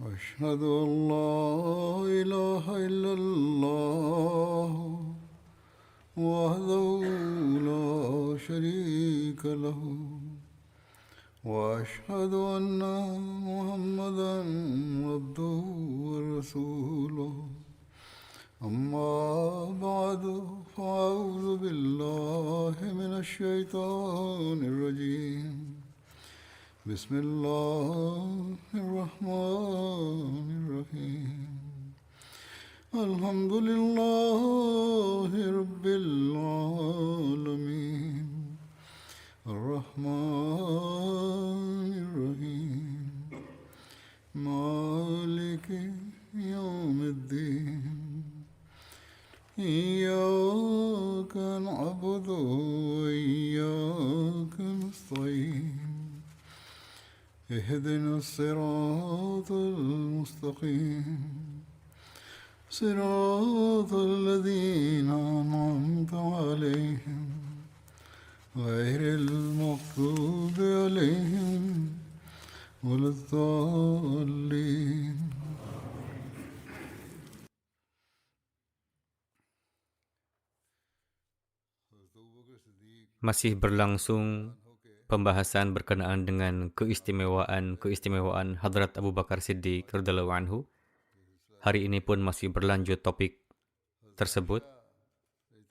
أشهد أن لا إله إلا الله وحده لا شريك له وأشهد أن محمدا عبده ورسوله أما بعد فأعوذ بالله من الشيطان الرجيم بسم الله الرحمن الرحيم الحمد لله رب العالمين الرحمن الرحيم مالك يوم الدين إياك نعبد وإياك نستعين اهدنا الصراط المستقيم صراط الذين أنعمت عليهم غير المغضوب عليهم ولا الضالين. Masih berlangsung pembahasan berkenaan dengan keistimewaan Hadrat Abu Bakar Siddiq radhiyallahu anhu. Hari ini pun masih berlanjut topik tersebut.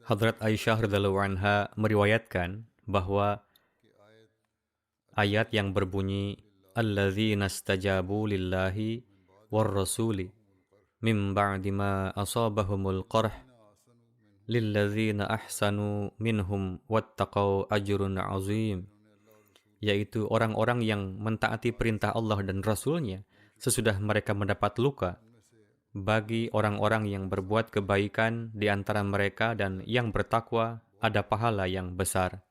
Hadrat Aisyah radhiyallahu anha meriwayatkan bahwa ayat yang berbunyi alladzina stajabu lillahi war rasuli min ba'di ma asabahumul qarh lilladzina ahsanu minhum wattaqau ajrun azim, yaitu orang-orang yang mentaati perintah Allah dan Rasul-Nya sesudah mereka mendapat luka, bagi orang-orang yang berbuat kebaikan di antara mereka dan yang bertakwa ada pahala yang besar.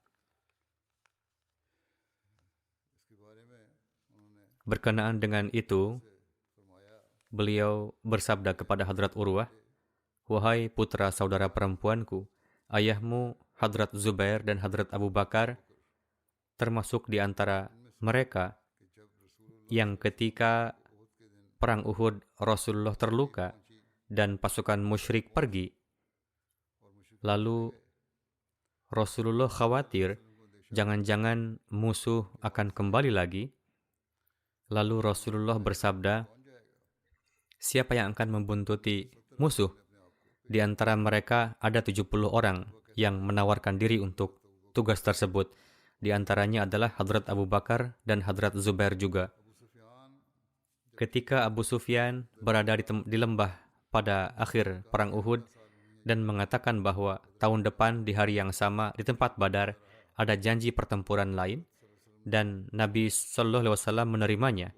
Berkenaan dengan itu, beliau bersabda kepada Hadrat Urwah, "Wahai putra saudara perempuanku, ayahmu Hadrat Zubair dan Hadrat Abu Bakar termasuk di antara mereka yang ketika perang Uhud Rasulullah terluka dan pasukan musyrik pergi. Lalu Rasulullah khawatir jangan-jangan musuh akan kembali lagi. Lalu Rasulullah bersabda, siapa yang akan membuntuti musuh? Di antara mereka ada 70 orang yang menawarkan diri untuk tugas tersebut. Di antaranya adalah Hadrat Abu Bakar dan Hadrat Zubair juga. Ketika Abu Sufyan berada di lembah pada akhir perang Uhud dan mengatakan bahwa tahun depan di hari yang sama di tempat Badar ada janji pertempuran lain dan Nabi Sallallahu Alaihi Wasallam menerimanya,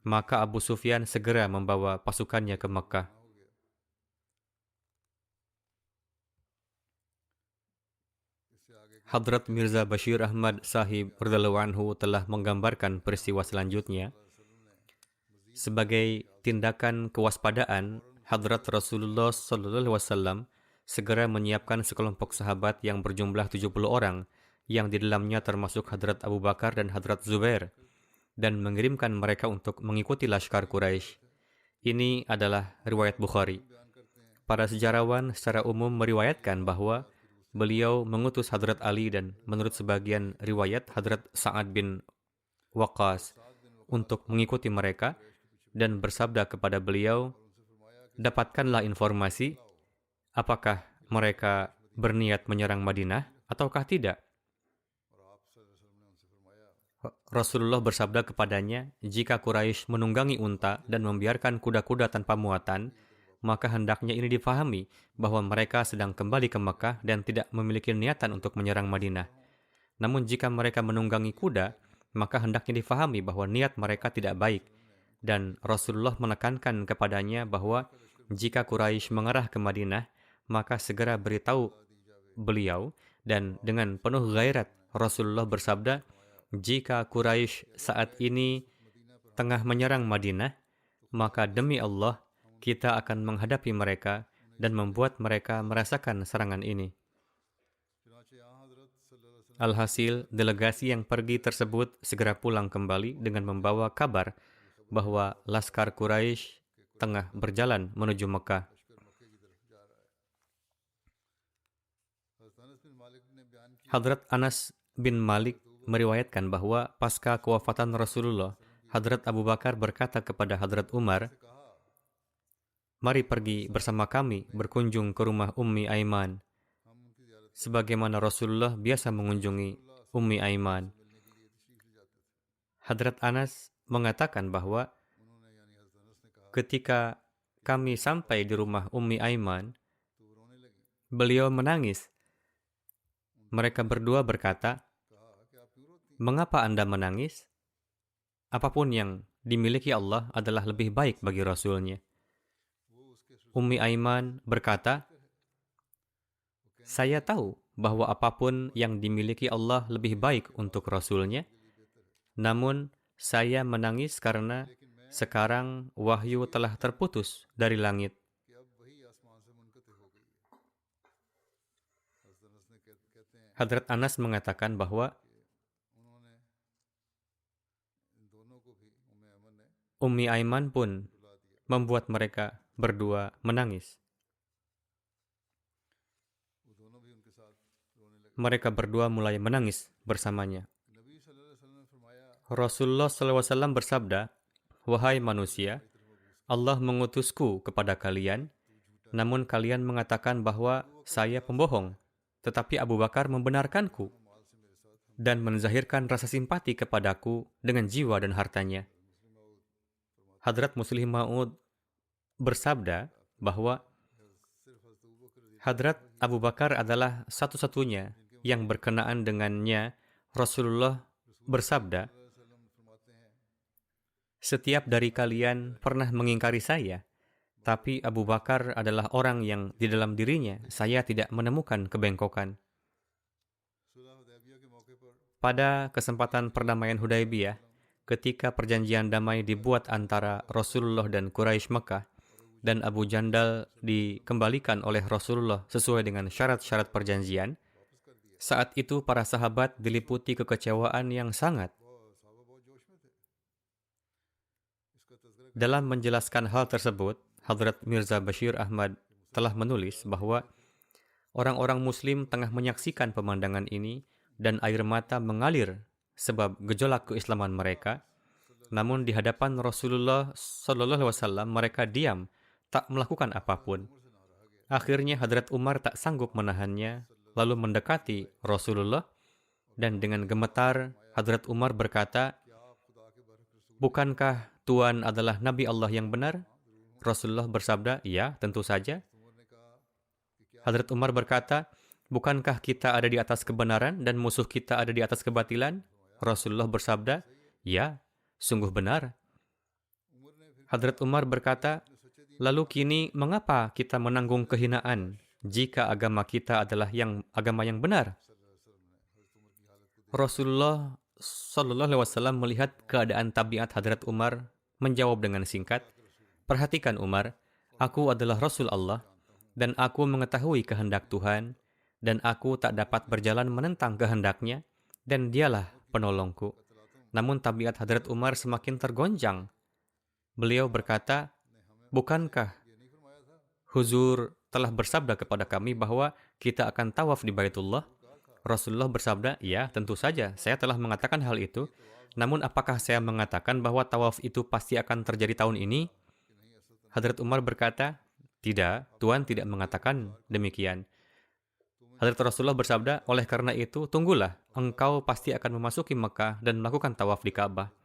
maka Abu Sufyan segera membawa pasukannya ke Mekkah. Hadrat Mirza Bashir Ahmad Sahib radhiyallahu anhu telah menggambarkan peristiwa selanjutnya. Sebagai tindakan kewaspadaan, Hadrat Rasulullah sallallahu alaihi wasallam segera menyiapkan sekelompok sahabat yang berjumlah 70 orang, yang di dalamnya termasuk Hadrat Abu Bakar dan Hadrat Zubair, dan mengirimkan mereka untuk mengikuti Laskar Quraisy. Ini adalah riwayat Bukhari. Para sejarawan secara umum meriwayatkan bahwa beliau mengutus Hadrat Ali dan menurut sebagian riwayat Hadrat Sa'ad bin Waqqas untuk mengikuti mereka dan bersabda kepada beliau, dapatkanlah informasi apakah mereka berniat menyerang Madinah ataukah tidak. Rasulullah bersabda kepadanya, jika Quraisy menunggangi unta dan membiarkan kuda-kuda tanpa muatan, maka hendaknya ini difahami bahwa mereka sedang kembali ke Mekah dan tidak memiliki niatan untuk menyerang Madinah. Namun jika mereka menunggangi kuda, maka hendaknya difahami bahwa niat mereka tidak baik. Dan Rasulullah menekankan kepadanya bahwa jika Quraisy mengarah ke Madinah, maka segera beritahu beliau, dan dengan penuh gairat Rasulullah bersabda, jika Quraisy saat ini tengah menyerang Madinah, maka demi Allah, kita akan menghadapi mereka dan membuat mereka merasakan serangan ini. Alhasil, delegasi yang pergi tersebut segera pulang kembali dengan membawa kabar bahwa laskar Quraisy tengah berjalan menuju Mekah. Hadrat Anas bin Malik meriwayatkan bahwa pasca kewafatan Rasulullah, Hadrat Abu Bakar berkata kepada Hadrat Umar, "Mari pergi bersama kami berkunjung ke rumah Ummi Aiman, sebagaimana Rasulullah biasa mengunjungi Ummi Aiman." Hadrat Anas mengatakan bahwa ketika kami sampai di rumah Ummi Aiman, beliau menangis. Mereka berdua berkata, "Mengapa Anda menangis? Apapun yang dimiliki Allah adalah lebih baik bagi Rasul-Nya." Ummi Aiman berkata, "Saya tahu bahwa apapun yang dimiliki Allah lebih baik untuk Rasul-Nya, namun saya menangis karena sekarang wahyu telah terputus dari langit." Hadrat Anas mengatakan bahwa Ummi Aiman pun membuat mereka berdua menangis. Mereka berdua mulai menangis bersamanya. Rasulullah SAW bersabda, "Wahai manusia, Allah mengutusku kepada kalian, namun kalian mengatakan bahwa saya pembohong. Tetapi Abu Bakar membenarkanku dan menzahirkan rasa simpati kepadaku dengan jiwa dan hartanya." Hadrat Muslim Maud bersabda bahwa Hadrat Abu Bakar adalah satu-satunya yang berkenaan dengannya. Rasulullah bersabda, "Setiap dari kalian pernah mengingkari saya, tapi Abu Bakar adalah orang yang di dalam dirinya saya tidak menemukan kebengkokan." Pada kesempatan perdamaian Hudaybiyah, ketika perjanjian damai dibuat antara Rasulullah dan Quraisy Mekah, dan Abu Jandal dikembalikan oleh Rasulullah sesuai dengan syarat-syarat perjanjian, saat itu para sahabat diliputi kekecewaan yang sangat. Dalam menjelaskan hal tersebut, Hadrat Mirza Bashir Ahmad telah menulis bahwa orang-orang Muslim tengah menyaksikan pemandangan ini dan air mata mengalir sebab gejolak keislaman mereka. Namun di hadapan Rasulullah SAW mereka diam, tak melakukan apapun. Akhirnya Hadrat Umar tak sanggup menahannya, lalu mendekati Rasulullah, dan dengan gemetar Hadrat Umar berkata, "Bukankah Tuhan adalah Nabi Allah yang benar?" Rasulullah bersabda, "Ya, tentu saja." Hadrat Umar berkata, "Bukankah kita ada di atas kebenaran dan musuh kita ada di atas kebatilan?" Rasulullah bersabda, "Ya, sungguh benar." Hadrat Umar berkata, "Lalu kini mengapa kita menanggung kehinaan jika agama kita adalah agama yang benar?" Rasulullah SAW melihat keadaan tabiat Hadrat Umar, menjawab dengan singkat, "Perhatikan Umar, aku adalah Rasul Allah, dan aku mengetahui kehendak Tuhan, dan aku tak dapat berjalan menentang kehendaknya, dan dialah penolongku." Namun tabiat Hadrat Umar semakin tergonjang. Beliau berkata, "Bukankah Huzur telah bersabda kepada kami bahwa kita akan tawaf di Baitullah?" Rasulullah bersabda, "Ya, tentu saja, saya telah mengatakan hal itu. Namun apakah saya mengatakan bahwa tawaf itu pasti akan terjadi tahun ini?" Hadrat Umar berkata, "Tidak, Tuhan tidak mengatakan demikian." Hadrat Rasulullah bersabda, "Oleh karena itu, tunggulah, engkau pasti akan memasuki Mekah dan melakukan tawaf di Ka'bah."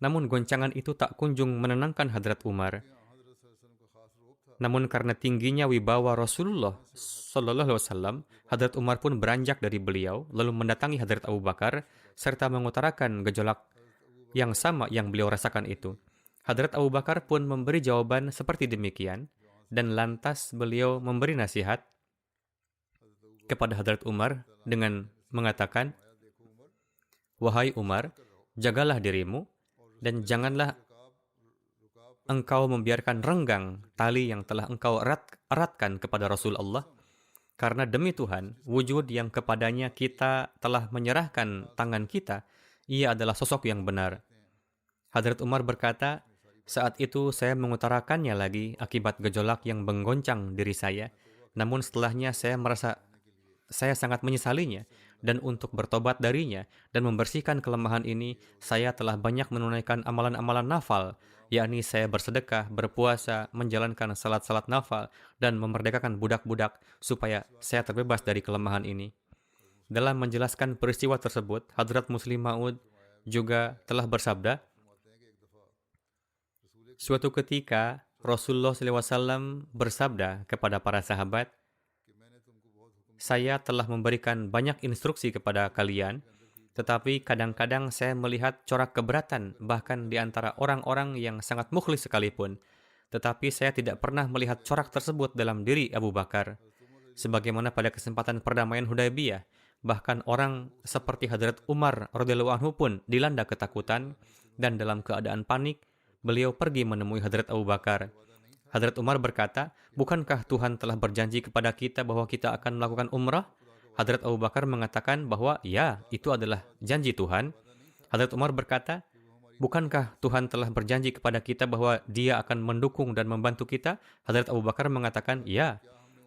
Namun goncangan itu tak kunjung menenangkan Hadrat Umar. Namun karena tingginya wibawa Rasulullah SAW, Hadrat Umar pun beranjak dari beliau, lalu mendatangi Hadrat Abu Bakar, serta mengutarakan gejolak yang sama yang beliau rasakan itu. Hadrat Abu Bakar pun memberi jawaban seperti demikian, dan lantas beliau memberi nasihat kepada Hadrat Umar dengan mengatakan, "Wahai Umar, jagalah dirimu, dan janganlah engkau membiarkan renggang tali yang telah engkau eratkan kepada Rasul Allah, karena demi Tuhan, wujud yang kepadanya kita telah menyerahkan tangan kita, ia adalah sosok yang benar." Hadrat Umar berkata, saat itu saya mengutarakannya lagi akibat gejolak yang menggoncang diri saya. Namun setelahnya saya merasa saya sangat menyesalinya, dan untuk bertobat darinya dan membersihkan kelemahan ini, saya telah banyak menunaikan amalan-amalan nafal, yakni saya bersedekah, berpuasa, menjalankan salat-salat nafal, dan memerdekakan budak-budak supaya saya terbebas dari kelemahan ini. Dalam menjelaskan peristiwa tersebut, Hadrat Muslim Maud juga telah bersabda, suatu ketika Rasulullah SAW bersabda kepada para sahabat, saya telah memberikan banyak instruksi kepada kalian, tetapi kadang-kadang saya melihat corak keberatan bahkan di antara orang-orang yang sangat mukhlis sekalipun. Tetapi saya tidak pernah melihat corak tersebut dalam diri Abu Bakar. Sebagaimana pada kesempatan perdamaian Hudaybiyah, bahkan orang seperti Hadrat Umar radhiyallahu anhu pun dilanda ketakutan, dan dalam keadaan panik, beliau pergi menemui Hadrat Abu Bakar. Hadrat Umar berkata, bukankah Tuhan telah berjanji kepada kita bahwa kita akan melakukan umrah? Hadrat Abu Bakar mengatakan bahwa ya, itu adalah janji Tuhan. Hadrat Umar berkata, bukankah Tuhan telah berjanji kepada kita bahwa Dia akan mendukung dan membantu kita? Hadrat Abu Bakar mengatakan, ya.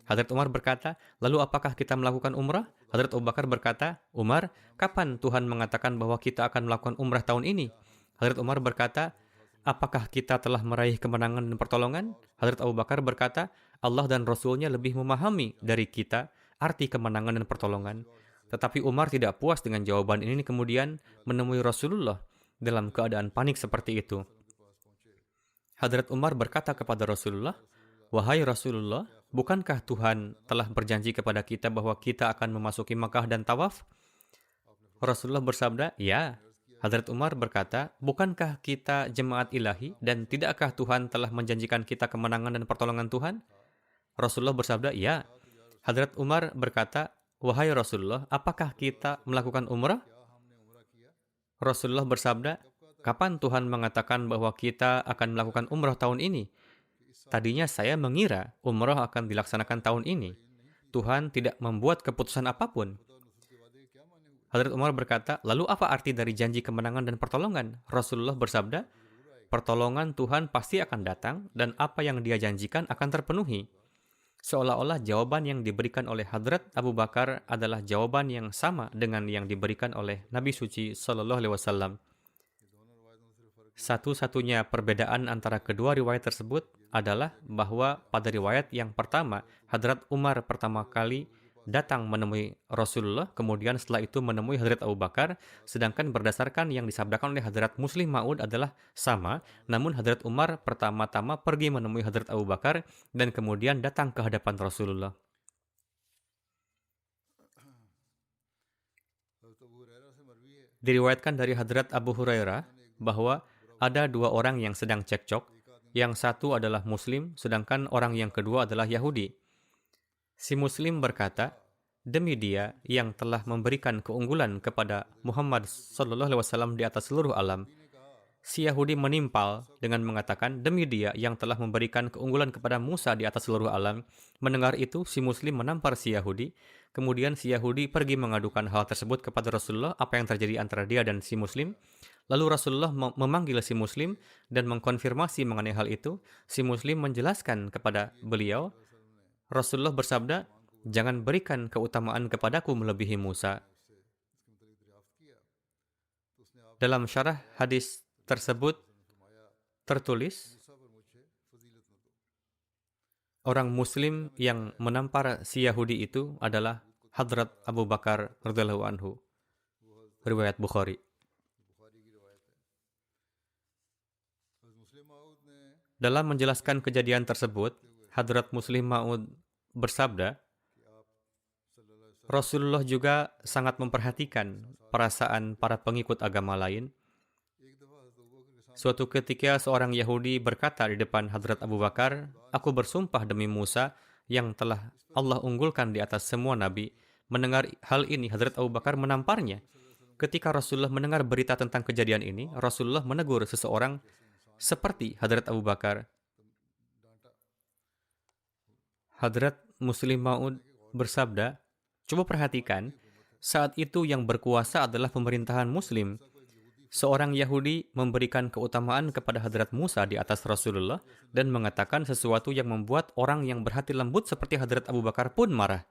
Hadrat Umar berkata, lalu apakah kita melakukan umrah? Hadrat Abu Bakar berkata, Umar, kapan Tuhan mengatakan bahwa kita akan melakukan umrah tahun ini? Hadrat Umar berkata, apakah kita telah meraih kemenangan dan pertolongan? Hadrat Abu Bakar berkata, Allah dan Rasul-Nya lebih memahami dari kita arti kemenangan dan pertolongan. Tetapi Umar tidak puas dengan jawaban ini, kemudian menemui Rasulullah dalam keadaan panik seperti itu. Hadrat Umar berkata kepada Rasulullah, wahai Rasulullah, bukankah Tuhan telah berjanji kepada kita bahwa kita akan memasuki Makkah dan tawaf? Rasulullah bersabda, ya. Hadrat Umar berkata, bukankah kita jemaat ilahi dan tidakkah Tuhan telah menjanjikan kita kemenangan dan pertolongan Tuhan? Rasulullah bersabda, ya. Hadrat Umar berkata, wahai Rasulullah, apakah kita melakukan umrah? Rasulullah bersabda, kapan Tuhan mengatakan bahwa kita akan melakukan umrah tahun ini? Tadinya saya mengira umrah akan dilaksanakan tahun ini. Tuhan tidak membuat keputusan apapun. Hadrat Umar berkata, lalu apa arti dari janji kemenangan dan pertolongan? Rasulullah bersabda, pertolongan Tuhan pasti akan datang dan apa yang Dia janjikan akan terpenuhi. Seolah-olah jawaban yang diberikan oleh Hadrat Abu Bakar adalah jawaban yang sama dengan yang diberikan oleh Nabi Suci Sallallahu Alaihi Wasallam. Satu-satunya perbedaan antara kedua riwayat tersebut adalah bahwa pada riwayat yang pertama, Hadrat Umar pertama kali datang menemui Rasulullah, kemudian setelah itu menemui Hadrat Abu Bakar, sedangkan berdasarkan yang disabdakan oleh Hadrat Muslim Maud adalah sama, namun Hadrat Umar pertama-tama pergi menemui Hadrat Abu Bakar dan kemudian datang ke hadapan Rasulullah. Diriwayatkan dari Hadrat Abu Hurairah bahwa ada dua orang yang sedang cekcok, yang satu adalah Muslim, sedangkan orang yang kedua adalah Yahudi. Si Muslim berkata, demi Dia yang telah memberikan keunggulan kepada Muhammad SAW di atas seluruh alam. Si Yahudi menimpal dengan mengatakan, demi Dia yang telah memberikan keunggulan kepada Musa di atas seluruh alam. Mendengar itu, si Muslim menampar si Yahudi. Kemudian si Yahudi pergi mengadukan hal tersebut kepada Rasulullah, apa yang terjadi antara dia dan si Muslim. Lalu Rasulullah memanggil si Muslim dan mengkonfirmasi mengenai hal itu. Si Muslim menjelaskan kepada beliau, Rasulullah bersabda, jangan berikan keutamaan kepadaku melebihi Musa. Dalam syarah hadis tersebut tertulis, orang Muslim yang menampar si Yahudi itu adalah Hadrat Abu Bakar radhiyallahu anhu. Riwayat Bukhari. Dalam menjelaskan kejadian tersebut, Hadrat Muslim Maud bersabda, Rasulullah juga sangat memperhatikan perasaan para pengikut agama lain. Suatu ketika seorang Yahudi berkata di depan Hadrat Abu Bakar, aku bersumpah demi Musa yang telah Allah unggulkan di atas semua nabi. Mendengar hal ini, Hadrat Abu Bakar menamparnya. Ketika Rasulullah mendengar berita tentang kejadian ini, Rasulullah menegur seseorang seperti Hadrat Abu Bakar. Hadrat Muslim Maud bersabda, coba perhatikan, saat itu yang berkuasa adalah pemerintahan Muslim. Seorang Yahudi memberikan keutamaan kepada Hadrat Musa di atas Rasulullah dan mengatakan sesuatu yang membuat orang yang berhati lembut seperti Hadrat Abu Bakar pun marah.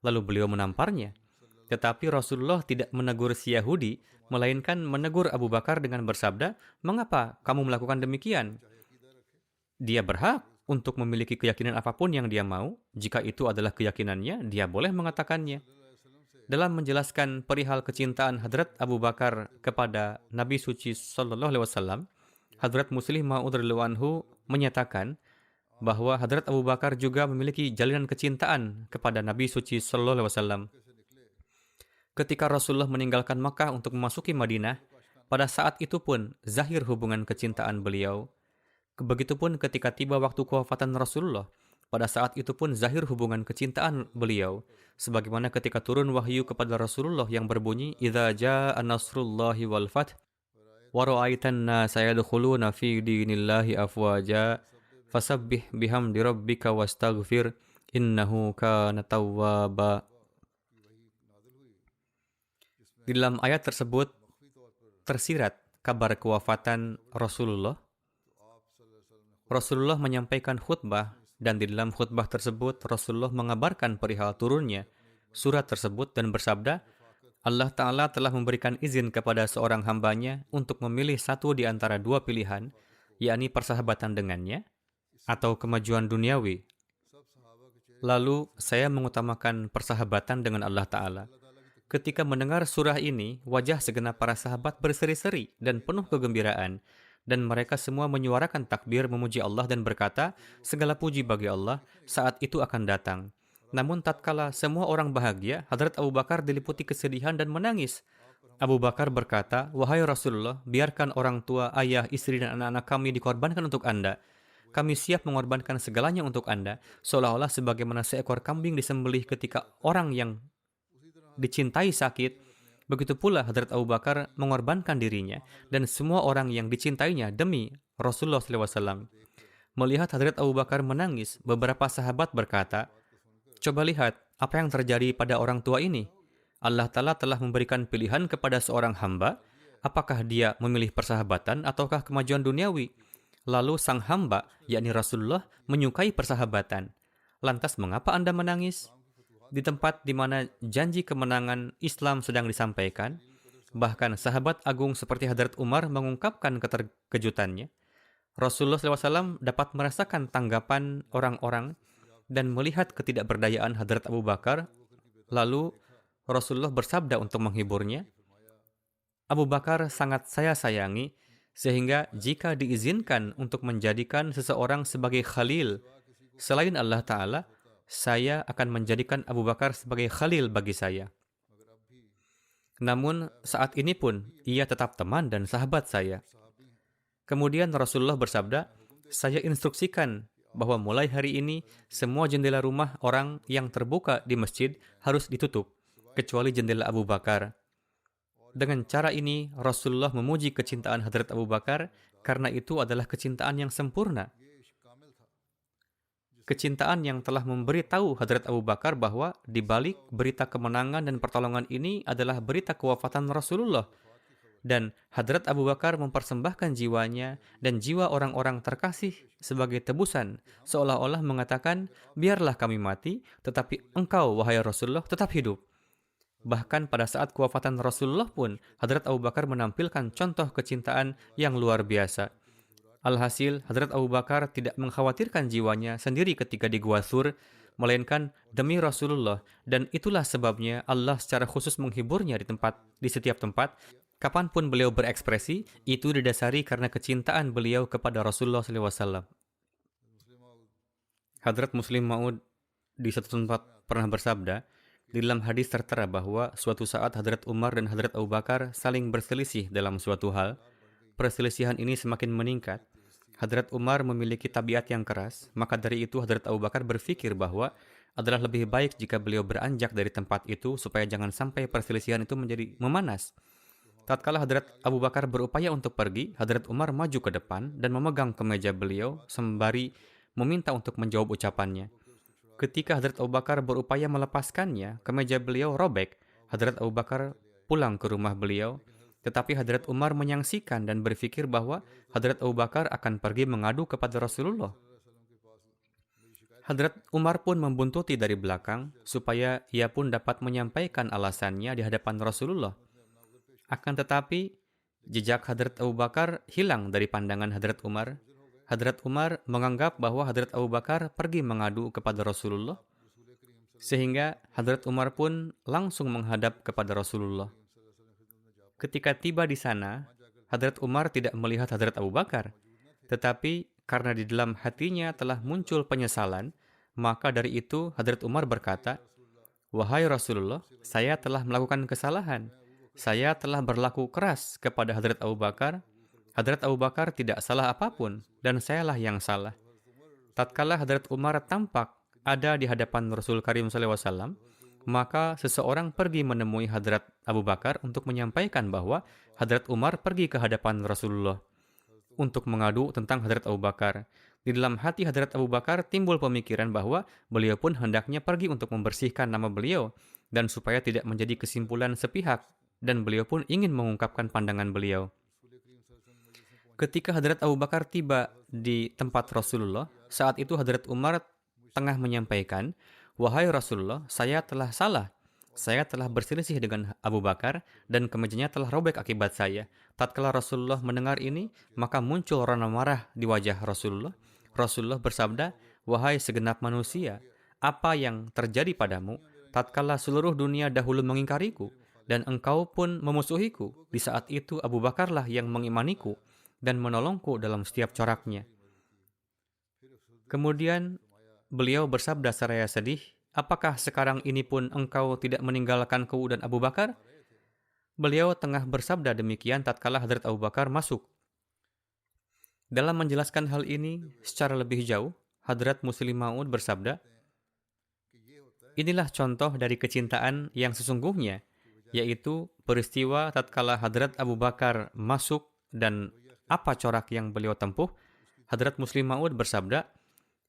Lalu beliau menamparnya. Tetapi Rasulullah tidak menegur si Yahudi, melainkan menegur Abu Bakar dengan bersabda, "Mengapa kamu melakukan demikian? Dia berhak untuk memiliki keyakinan apapun yang dia mau. Jika itu adalah keyakinannya, dia boleh mengatakannya." Dalam menjelaskan perihal kecintaan Hadrat Abu Bakar kepada Nabi Suci Sallallahu Alaihi Wasallam, Hadrat Muslim Ma'ud radhiyallahu anhu menyatakan bahwa Hadrat Abu Bakar juga memiliki jalinan kecintaan kepada Nabi Suci Sallallahu Alaihi Wasallam. Ketika Rasulullah meninggalkan Makkah untuk memasuki Madinah, pada saat itu pun zahir hubungan kecintaan beliau. Begitupun ketika tiba waktu kewafatan Rasulullah, pada saat itu pun zahir hubungan kecintaan beliau. Sebagaimana ketika turun wahyu kepada Rasulullah yang berbunyi, "Idza jaa nasrullahi wal fath wa ra'aitan nasa yadkhuluna fi dinillahi afwaja fasabbih bihamdi rabbika wastaghfir innahu kana tawwaba." Di dalam ayat tersebut tersirat kabar kewafatan Rasulullah. Rasulullah menyampaikan khutbah, dan di dalam khutbah tersebut Rasulullah mengabarkan perihal turunnya surat tersebut dan bersabda, Allah Ta'ala telah memberikan izin kepada seorang hambanya untuk memilih satu di antara dua pilihan, yakni persahabatan dengannya atau kemajuan duniawi. Lalu saya mengutamakan persahabatan dengan Allah Ta'ala. Ketika mendengar surah ini, wajah segenap para sahabat berseri-seri dan penuh kegembiraan. Dan mereka semua menyuarakan takbir memuji Allah dan berkata, segala puji bagi Allah, saat itu akan datang. Namun tatkala semua orang bahagia, Hadrat Abu Bakar diliputi kesedihan dan menangis. Abu Bakar berkata, "Wahai Rasulullah, biarkan orang tua, ayah, istri, dan anak-anak kami dikorbankan untuk Anda. Kami siap mengorbankan segalanya untuk Anda, seolah-olah sebagaimana seekor kambing disembelih ketika orang yang dicintai sakit. Begitu pula Hadrat Abu Bakar mengorbankan dirinya dan semua orang yang dicintainya demi Rasulullah SAW. Melihat Hadrat Abu Bakar menangis, beberapa sahabat berkata, "Coba lihat apa yang terjadi pada orang tua ini. Allah Ta'ala telah memberikan pilihan kepada seorang hamba, apakah dia memilih persahabatan ataukah kemajuan duniawi. Lalu sang hamba, yakni Rasulullah, menyukai persahabatan. Lantas mengapa Anda menangis?" Di tempat di mana janji kemenangan Islam sedang disampaikan, bahkan sahabat agung seperti Hadrat Umar mengungkapkan keterkejutannya. Rasulullah SAW dapat merasakan tanggapan orang-orang dan melihat ketidakberdayaan Hadrat Abu Bakar. Lalu Rasulullah bersabda untuk menghiburnya, "Abu Bakar sangat saya sayangi, sehingga jika diizinkan untuk menjadikan seseorang sebagai khalil selain Allah Ta'ala, saya akan menjadikan Abu Bakar sebagai khalil bagi saya. Namun saat ini pun ia tetap teman dan sahabat saya." Kemudian Rasulullah bersabda, "Saya instruksikan bahwa mulai hari ini semua jendela rumah orang yang terbuka di masjid harus ditutup, kecuali jendela Abu Bakar." Dengan cara ini Rasulullah memuji kecintaan Hadrat Abu Bakar karena itu adalah kecintaan yang sempurna. Kecintaan yang telah memberitahu Hadrat Abu Bakar bahwa di balik berita kemenangan dan pertolongan ini adalah berita kewafatan Rasulullah. Dan Hadrat Abu Bakar mempersembahkan jiwanya dan jiwa orang-orang terkasih sebagai tebusan, seolah-olah mengatakan, "Biarlah kami mati, tetapi engkau, wahai Rasulullah, tetap hidup." Bahkan pada saat kewafatan Rasulullah pun, Hadrat Abu Bakar menampilkan contoh kecintaan yang luar biasa. Alhasil, Hadrat Abu Bakar tidak mengkhawatirkan jiwanya sendiri ketika di Gua Thur, melainkan demi Rasulullah, dan itulah sebabnya Allah secara khusus menghiburnya di setiap tempat. Kapanpun beliau berekspresi, itu didasari karena kecintaan beliau kepada Rasulullah SAW. Hadrat Muslim Ma'ud di satu tempat pernah bersabda, di dalam hadis tertera bahwa suatu saat Hadrat Umar dan Hadrat Abu Bakar saling berselisih dalam suatu hal. Perselisihan ini semakin meningkat. Hadrat Umar memiliki tabiat yang keras, maka dari itu Hadrat Abu Bakar berpikir bahwa adalah lebih baik jika beliau beranjak dari tempat itu supaya jangan sampai perselisihan itu menjadi memanas. Tatkala Hadrat Abu Bakar berupaya untuk pergi, Hadrat Umar maju ke depan dan memegang kemeja beliau sembari meminta untuk menjawab ucapannya. Ketika Hadrat Abu Bakar berupaya melepaskannya, kemeja beliau robek. Hadrat Abu Bakar pulang ke rumah beliau Tetapi Hadrat Umar menyaksikan dan berpikir bahwa Hadrat Abu Bakar akan pergi mengadu kepada Rasulullah. Hadrat Umar pun membuntuti dari belakang supaya ia pun dapat menyampaikan alasannya di hadapan Rasulullah. Akan tetapi, jejak Hadrat Abu Bakar hilang dari pandangan Hadrat Umar. Hadrat Umar menganggap bahwa Hadrat Abu Bakar pergi mengadu kepada Rasulullah, sehingga Hadrat Umar pun langsung menghadap kepada Rasulullah. Ketika tiba di sana, Hadrat Umar tidak melihat Hadrat Abu Bakar, tetapi karena di dalam hatinya telah muncul penyesalan, maka dari itu Hadrat Umar berkata, "Wahai Rasulullah, saya telah melakukan kesalahan. Saya telah berlaku keras kepada Hadrat Abu Bakar. Hadrat Abu Bakar tidak salah apapun, dan sayalah yang salah." Tatkala Hadrat Umar tampak ada di hadapan Rasul Karim SAW, maka seseorang pergi menemui Hadrat Abu Bakar untuk menyampaikan bahwa Hadrat Umar pergi ke hadapan Rasulullah untuk mengadu tentang Hadrat Abu Bakar. Di dalam hati Hadrat Abu Bakar timbul pemikiran bahwa beliau pun hendaknya pergi untuk membersihkan nama beliau dan supaya tidak menjadi kesimpulan sepihak, dan beliau pun ingin mengungkapkan pandangan beliau. Ketika Hadrat Abu Bakar tiba di tempat Rasulullah, saat itu Hadrat Umar tengah menyampaikan, "Wahai Rasulullah, saya telah salah. Saya telah berselisih dengan Abu Bakar dan kemejanya telah robek akibat saya." Tatkala Rasulullah mendengar ini, maka muncul rona marah di wajah Rasulullah. Rasulullah bersabda, "Wahai segenap manusia, apa yang terjadi padamu tatkala seluruh dunia dahulu mengingkariku dan engkau pun memusuhiku? Di saat itu Abu Bakarlah yang mengimaniku dan menolongku dalam setiap coraknya." Kemudian beliau bersabda seraya sedih, "Apakah sekarang ini pun engkau tidak meninggalkanku dan Abu Bakar?" Beliau tengah bersabda demikian tatkala Hadrat Abu Bakar masuk. Dalam menjelaskan hal ini secara lebih jauh, Hadrat Muslim Maud bersabda, "Inilah contoh dari kecintaan yang sesungguhnya, yaitu peristiwa tatkala Hadrat Abu Bakar masuk dan apa corak yang beliau tempuh." Hadrat Muslim Maud bersabda,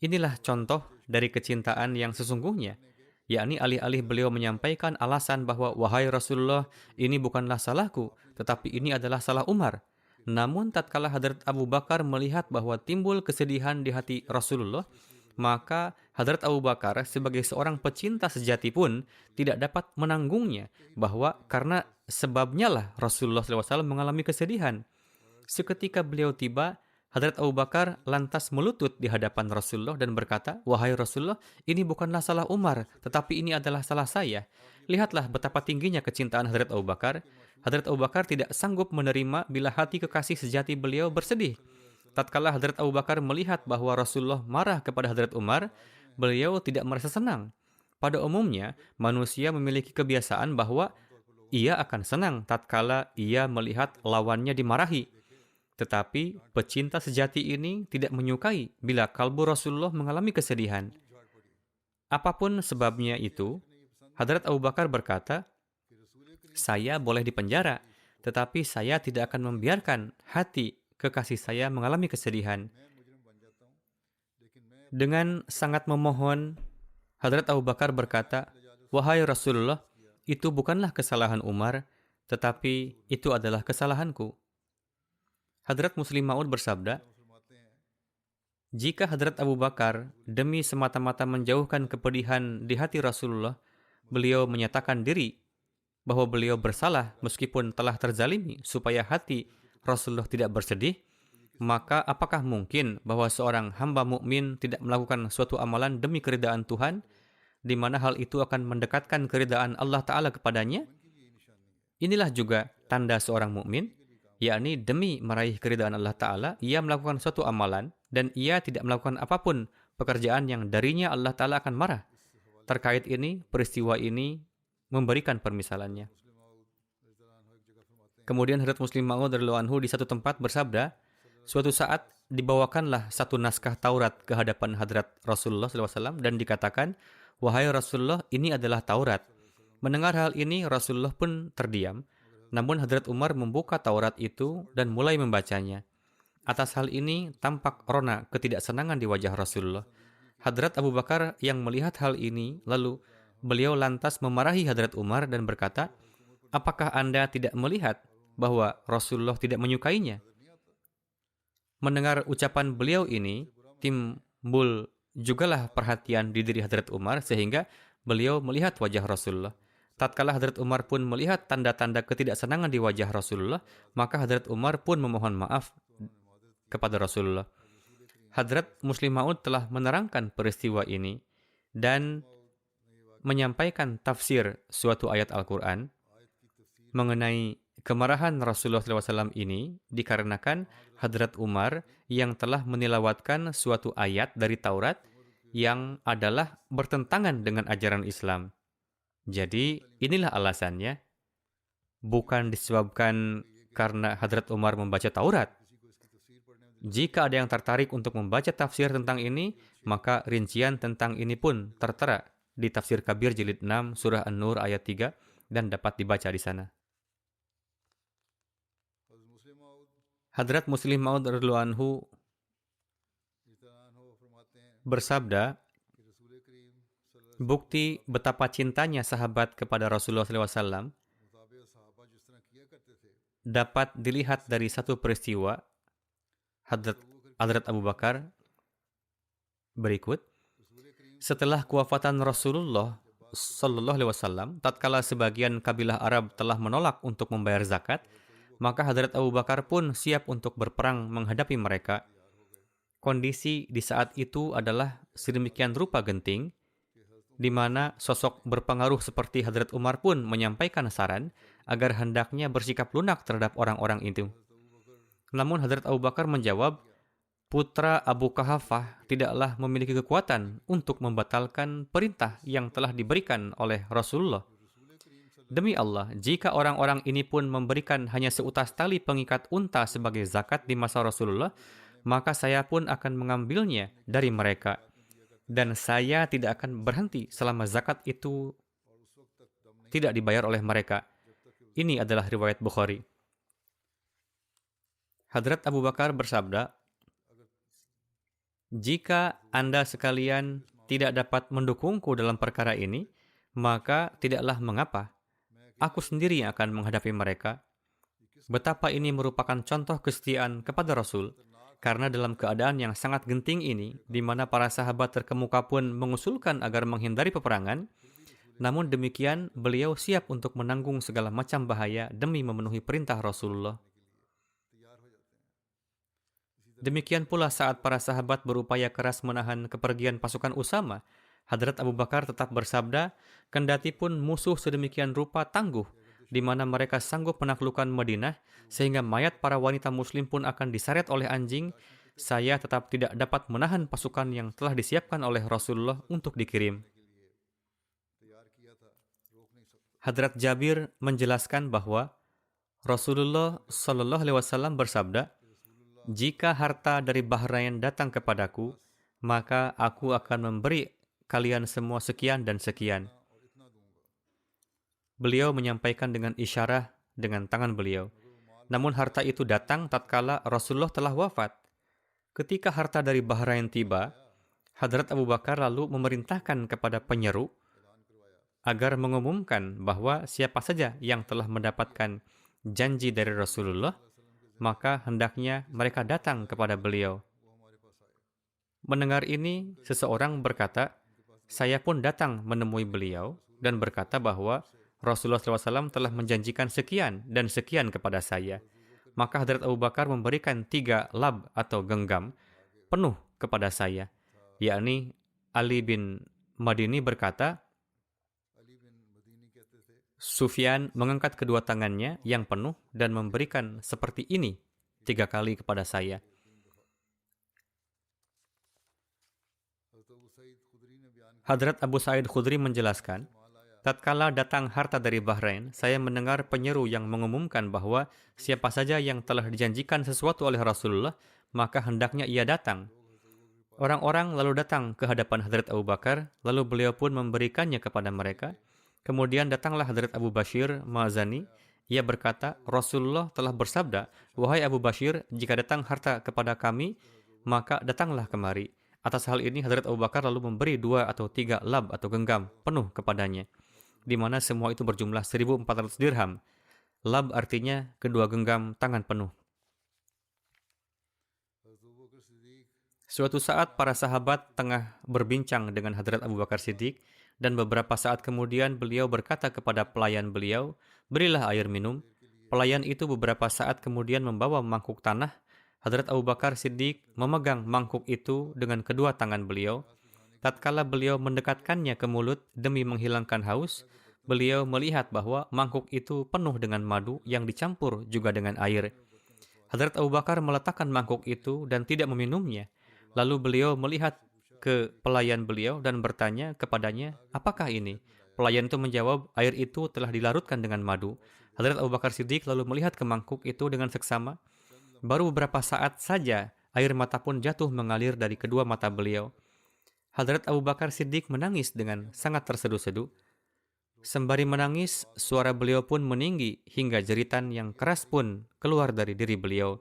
"Inilah contoh dari kecintaan yang sesungguhnya, yakni alih-alih beliau menyampaikan alasan bahwa, 'Wahai Rasulullah, ini bukanlah salahku, tetapi ini adalah salah Umar.' Namun tatkala Hadrat Abu Bakar melihat bahwa timbul kesedihan di hati Rasulullah, maka Hadrat Abu Bakar sebagai seorang pecinta sejati pun tidak dapat menanggungnya, bahwa karena sebabnya lah Rasulullah SAW mengalami kesedihan. Seketika beliau tiba, Hadrat Abu Bakar lantas melutut di hadapan Rasulullah dan berkata, "Wahai Rasulullah, ini bukanlah salah Umar, tetapi ini adalah salah saya." Lihatlah betapa tingginya kecintaan Hadrat Abu Bakar. Hadrat Abu Bakar tidak sanggup menerima bila hati kekasih sejati beliau bersedih. Tatkala Hadrat Abu Bakar melihat bahwa Rasulullah marah kepada Hadrat Umar, beliau tidak merasa senang. Pada umumnya, manusia memiliki kebiasaan bahwa ia akan senang tatkala ia melihat lawannya dimarahi. Tetapi pecinta sejati ini tidak menyukai bila kalbu Rasulullah mengalami kesedihan. Apapun sebabnya itu, Hadrat Abu Bakar berkata, "Saya boleh dipenjara, tetapi saya tidak akan membiarkan hati kekasih saya mengalami kesedihan." Dengan sangat memohon, Hadrat Abu Bakar berkata, "Wahai Rasulullah, itu bukanlah kesalahan Umar, tetapi itu adalah kesalahanku." Hadrat Muslim Maud bersabda, "Jika Hadrat Abu Bakar demi semata-mata menjauhkan kepedihan di hati Rasulullah, beliau menyatakan diri bahwa beliau bersalah meskipun telah terzalimi supaya hati Rasulullah tidak bersedih, maka apakah mungkin bahwa seorang hamba mukmin tidak melakukan suatu amalan demi keridaan Tuhan, di mana hal itu akan mendekatkan keridaan Allah Ta'ala kepadanya? Inilah juga tanda seorang mukmin, yakni demi meraih keridaan Allah Ta'ala, ia melakukan suatu amalan dan ia tidak melakukan apapun pekerjaan yang darinya Allah Ta'ala akan marah." Terkait ini, peristiwa ini memberikan permisalannya. Kemudian Hadrat Muslim Maud radhiyallahu anhu di satu tempat bersabda, suatu saat dibawakanlah satu naskah Taurat ke hadapan Hadrat Rasulullah SAW dan dikatakan, "Wahai Rasulullah, ini adalah Taurat." Mendengar hal ini, Rasulullah pun terdiam. Namun Hadrat Umar membuka Taurat itu dan mulai membacanya. Atas hal ini tampak rona ketidaksenangan di wajah Rasulullah. Hadrat Abu Bakar yang melihat hal ini, lalu beliau lantas memarahi Hadrat Umar dan berkata, "Apakah Anda tidak melihat bahwa Rasulullah tidak menyukainya. Mendengar ucapan beliau ini, timbul jugalah perhatian di diri Hadrat Umar sehingga beliau melihat wajah Rasulullah. Tatkala Hadrat Umar pun melihat tanda-tanda ketidaksenangan di wajah Rasulullah, maka Hadrat Umar pun memohon maaf kepada Rasulullah. Hadrat Muslim Maud telah menerangkan peristiwa ini dan menyampaikan tafsir suatu ayat Al-Quran mengenai kemarahan Rasulullah SAW ini dikarenakan Hadrat Umar yang telah menilawatkan suatu ayat dari Taurat yang adalah bertentangan dengan ajaran Islam. Jadi inilah alasannya, bukan disebabkan karena Hadrat Umar membaca Taurat. Jika ada yang tertarik untuk membaca tafsir tentang ini, maka rincian tentang ini pun tertera di Tafsir Kabir Jilid 6 Surah An-Nur ayat 3 dan dapat dibaca di sana. Hadrat Muslim Maud radhiyallahu anhu bersabda, bukti betapa cintanya sahabat kepada Rasulullah SAW dapat dilihat dari satu peristiwa Hadrat Abu Bakar berikut. Setelah kewafatan Rasulullah Sallallahu Alaihi Wasallam, tatkala sebagian kabilah Arab telah menolak untuk membayar zakat, maka Hadrat Abu Bakar pun siap untuk berperang menghadapi mereka. Kondisi di saat itu adalah sedemikian rupa genting, di mana sosok berpengaruh seperti Hadrat Umar pun menyampaikan saran agar hendaknya bersikap lunak terhadap orang-orang itu. Namun Hadrat Abu Bakar menjawab, putra Abu Kahafah tidaklah memiliki kekuatan untuk membatalkan perintah yang telah diberikan oleh Rasulullah. Demi Allah, jika orang-orang ini pun memberikan hanya seutas tali pengikat unta sebagai zakat di masa Rasulullah, maka saya pun akan mengambilnya dari mereka. Dan saya tidak akan berhenti selama zakat itu tidak dibayar oleh mereka. Ini adalah riwayat Bukhari. Hadrat Abu Bakar bersabda, jika Anda sekalian tidak dapat mendukungku dalam perkara ini, maka tidaklah mengapa. Aku sendiri yang akan menghadapi mereka. Betapa ini merupakan contoh kesetiaan kepada Rasul, karena dalam keadaan yang sangat genting ini, di mana para sahabat terkemuka pun mengusulkan agar menghindari peperangan, namun demikian beliau siap untuk menanggung segala macam bahaya demi memenuhi perintah Rasulullah. Demikian pula saat para sahabat berupaya keras menahan kepergian pasukan Usama, Hadrat Abu Bakar tetap bersabda, kendati pun musuh sedemikian rupa tangguh, di mana mereka sanggup menaklukkan Madinah, sehingga mayat para wanita muslim pun akan diseret oleh anjing, saya tetap tidak dapat menahan pasukan yang telah disiapkan oleh Rasulullah untuk dikirim. Hadrat Jabir menjelaskan bahwa Rasulullah Sallallahu Alaihi Wasallam bersabda, jika harta dari Bahrain datang kepadaku, maka aku akan memberi kalian semua sekian dan sekian. Beliau menyampaikan dengan isyarah dengan tangan beliau. Namun harta itu datang tatkala Rasulullah telah wafat. Ketika harta dari Bahrain tiba, Hadrat Abu Bakar lalu memerintahkan kepada penyeru agar mengumumkan bahwa siapa saja yang telah mendapatkan janji dari Rasulullah, maka hendaknya mereka datang kepada beliau. Mendengar ini, seseorang berkata, saya pun datang menemui beliau dan berkata bahwa Rasulullah SAW telah menjanjikan sekian dan sekian kepada saya. Maka Hadrat Abu Bakar memberikan 3 lab atau genggam penuh kepada saya. Yakni Ali bin Madini berkata, Sufyan mengangkat kedua tangannya yang penuh dan memberikan seperti ini 3 kali kepada saya. Hadrat Abu Sa'id Khudri menjelaskan, tatkala datang harta dari Bahrain, saya mendengar penyeru yang mengumumkan bahwa siapa saja yang telah dijanjikan sesuatu oleh Rasulullah, maka hendaknya ia datang. Orang-orang lalu datang ke hadapan Hadrat Abu Bakar, lalu beliau pun memberikannya kepada mereka. Kemudian datanglah Hadrat Abu Bashir Ma'azani. Ia berkata, Rasulullah telah bersabda, wahai Abu Bashir, jika datang harta kepada kami, maka datanglah kemari. Atas hal ini, Hadrat Abu Bakar lalu memberi 2 atau 3 lab atau genggam penuh kepadanya, di mana semua itu berjumlah 1.400 dirham. Lab artinya kedua genggam tangan penuh. Suatu saat para sahabat tengah berbincang dengan Hadrat Abu Bakar Siddiq dan beberapa saat kemudian beliau berkata kepada pelayan beliau, "Berilah air minum." Pelayan itu beberapa saat kemudian membawa mangkuk tanah. Hadrat Abu Bakar Siddiq memegang mangkuk itu dengan kedua tangan beliau. Tatkala beliau mendekatkannya ke mulut demi menghilangkan haus, beliau melihat bahwa mangkuk itu penuh dengan madu yang dicampur juga dengan air. Hadrat Abu Bakar meletakkan mangkuk itu dan tidak meminumnya. Lalu beliau melihat ke pelayan beliau dan bertanya kepadanya, "Apakah ini?" Pelayan itu menjawab, "Air itu telah dilarutkan dengan madu." Hadrat Abu Bakar Siddiq lalu melihat ke mangkuk itu dengan seksama. Baru beberapa saat saja, air mata pun jatuh mengalir dari kedua mata beliau. Hadrat Abu Bakar Siddiq menangis dengan sangat terseduh-seduh. Sembari menangis, suara beliau pun meninggi hingga jeritan yang keras pun keluar dari diri beliau.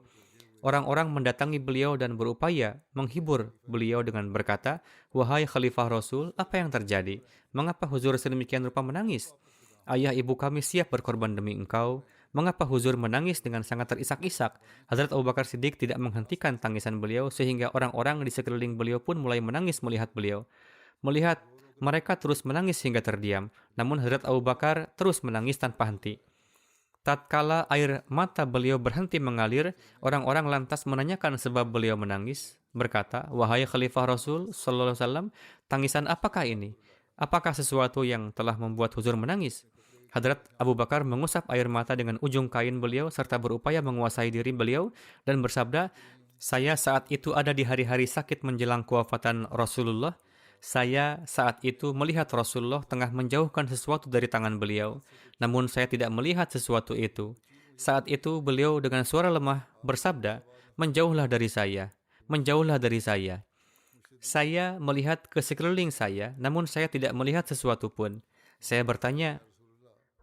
Orang-orang mendatangi beliau dan berupaya menghibur beliau dengan berkata, "Wahai Khalifah Rasul, apa yang terjadi? Mengapa Huzur sedemikian rupa menangis? Ayah ibu kami siap berkorban demi engkau. Mengapa Huzur menangis dengan sangat terisak-isak?" Hadrat Abu Bakar Siddiq tidak menghentikan tangisan beliau sehingga orang-orang di sekeliling beliau pun mulai menangis melihat beliau. Melihat mereka terus menangis hingga terdiam, namun Hadrat Abu Bakar terus menangis tanpa henti. Tatkala air mata beliau berhenti mengalir, orang-orang lantas menanyakan sebab beliau menangis, berkata, "Wahai Khalifah Rasul sallallahu alaihi wasallam, tangisan apakah ini? Apakah sesuatu yang telah membuat Huzur menangis?" Hadrat Abu Bakar mengusap air mata dengan ujung kain beliau serta berupaya menguasai diri beliau dan bersabda, "Saya saat itu ada di hari-hari sakit menjelang kewafatan Rasulullah. Saya saat itu melihat Rasulullah tengah menjauhkan sesuatu dari tangan beliau, namun saya tidak melihat sesuatu itu. Saat itu beliau dengan suara lemah bersabda, 'Menjauhlah dari saya, menjauhlah dari saya.' Saya melihat ke sekeliling saya, namun saya tidak melihat sesuatu pun. Saya bertanya,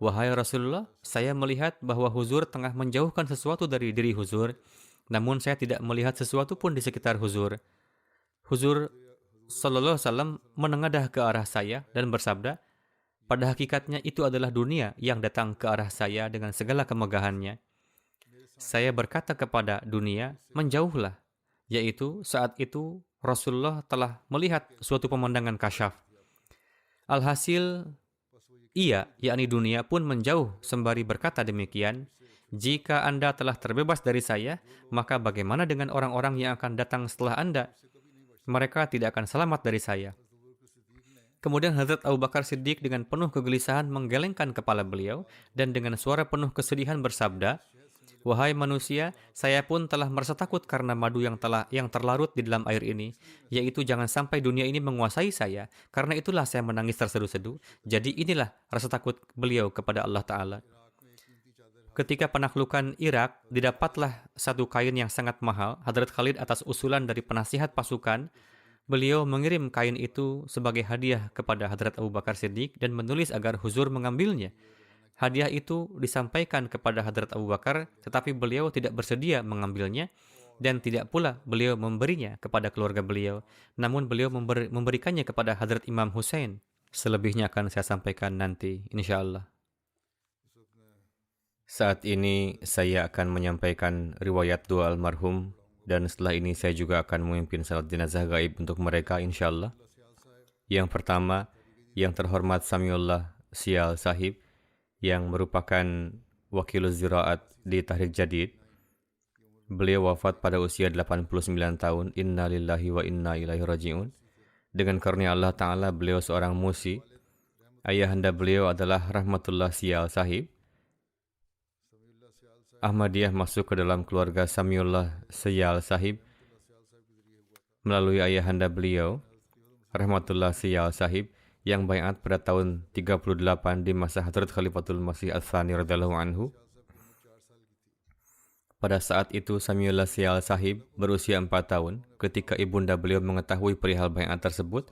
'Wahai Rasulullah, saya melihat bahwa Huzur tengah menjauhkan sesuatu dari diri Huzur, namun saya tidak melihat sesuatu pun di sekitar Huzur.' Huzur Sallallahu Alaihi Wasallam menengadah ke arah saya dan bersabda, 'Pada hakikatnya itu adalah dunia yang datang ke arah saya dengan segala kemegahannya.' Saya berkata kepada dunia, 'Menjauhlah.' Yaitu saat itu Rasulullah telah melihat suatu pemandangan kasyaf. Alhasil, ia, yakni dunia pun menjauh sembari berkata demikian, 'Jika Anda telah terbebas dari saya, maka bagaimana dengan orang-orang yang akan datang setelah Anda? Mereka tidak akan selamat dari saya.' Kemudian Hazrat Abu Bakar Siddiq dengan penuh kegelisahan menggelengkan kepala beliau dan dengan suara penuh kesedihan bersabda, 'Wahai manusia, saya pun telah merasa takut karena madu yang terlarut di dalam air ini, yaitu jangan sampai dunia ini menguasai saya. Karena itulah saya menangis terseduh-seduh. Jadi inilah rasa takut beliau kepada Allah Ta'ala.' Ketika penaklukan Irak, didapatlah satu kain yang sangat mahal. Hadrat Khalid atas usulan dari penasihat pasukan, beliau mengirim kain itu sebagai hadiah kepada Hadrat Abu Bakar Siddiq dan menulis agar Huzur mengambilnya. Hadiah itu disampaikan kepada Hadrat Abu Bakar, tetapi beliau tidak bersedia mengambilnya dan tidak pula beliau memberinya kepada keluarga beliau. Namun beliau memberikannya kepada Hadrat Imam Hussein. Selebihnya akan saya sampaikan nanti, insya Allah. Saat ini saya akan menyampaikan riwayat doa almarhum dan setelah ini saya juga akan memimpin salat jenazah gaib untuk mereka insyaAllah. Yang pertama, yang terhormat Samiullah Sial Sahib yang merupakan wakil ziraat di Tahrik Jadid. Beliau wafat pada usia 89 tahun. Inna lillahi wa inna ilaihi raji'un. Dengan karunia Allah Ta'ala beliau seorang musi. Ayahanda beliau adalah Rahmatullah Sial Sahib. Ahmadiyah masuk ke dalam keluarga Samiullah Sial Sahib melalui ayahanda beliau, Rahmatullah Sial Sahib, yang baiat pada tahun 38 di masa Hadrat Khalifatul Masih Al-Thani radhiyallahu anhu. Pada saat itu Samiullah Sial Sahib berusia 4 tahun. Ketika ibunda beliau mengetahui perihal baiat tersebut,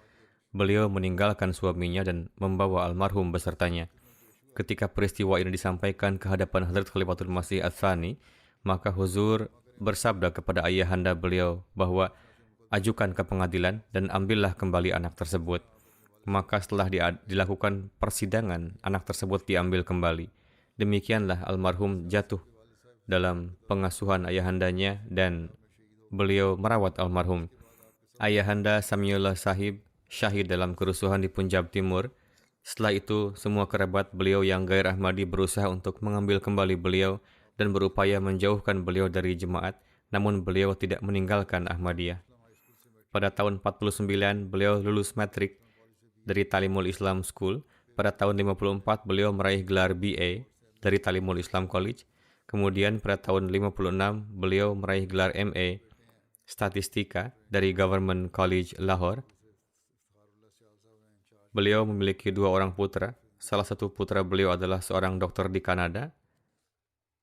beliau meninggalkan suaminya dan membawa almarhum besertanya. Ketika peristiwa ini disampaikan ke hadapan Hadrat Khalifatul Masih Al-Thani, maka Huzur bersabda kepada ayahanda beliau bahwa ajukan ke pengadilan dan ambillah kembali anak tersebut. Maka setelah dilakukan persidangan, anak tersebut diambil kembali. Demikianlah almarhum jatuh dalam pengasuhan ayahandanya dan beliau merawat almarhum. Ayahanda Samiullah Sahib syahid dalam kerusuhan di Punjab Timur. Setelah itu, semua kerabat beliau yang gair Ahmadi berusaha untuk mengambil kembali beliau dan berupaya menjauhkan beliau dari jemaat, namun beliau tidak meninggalkan Ahmadiyah. Pada tahun 49, beliau lulus matrik dari Talimul Islam School. Pada tahun 54, beliau meraih gelar BA dari Talimul Islam College. Kemudian pada tahun 56, beliau meraih gelar MA Statistika dari Government College Lahore. Beliau memiliki 2 orang putra. Salah satu putra beliau adalah seorang dokter di Kanada.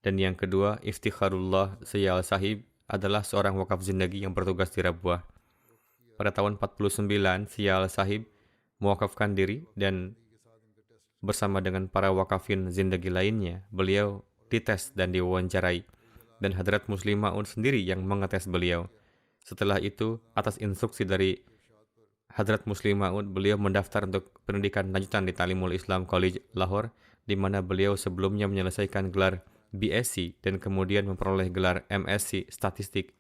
Dan yang kedua, Iftikharullah Siyal Sahib adalah seorang wakaf zindagi yang bertugas di Rabuah. Pada tahun 49, Siyal Sahib mewakafkan diri dan bersama dengan para wakafin zindagi lainnya, beliau dites dan diwawancarai. Dan Hadrat Muslim Ma'ud sendiri yang mengetes beliau. Setelah itu, atas instruksi dari Hadrat Muslim Ma'ud, beliau mendaftar untuk pendidikan lanjutan di Talimul Islam College Lahore, di mana beliau sebelumnya menyelesaikan gelar BSc dan kemudian memperoleh gelar MSc Statistik.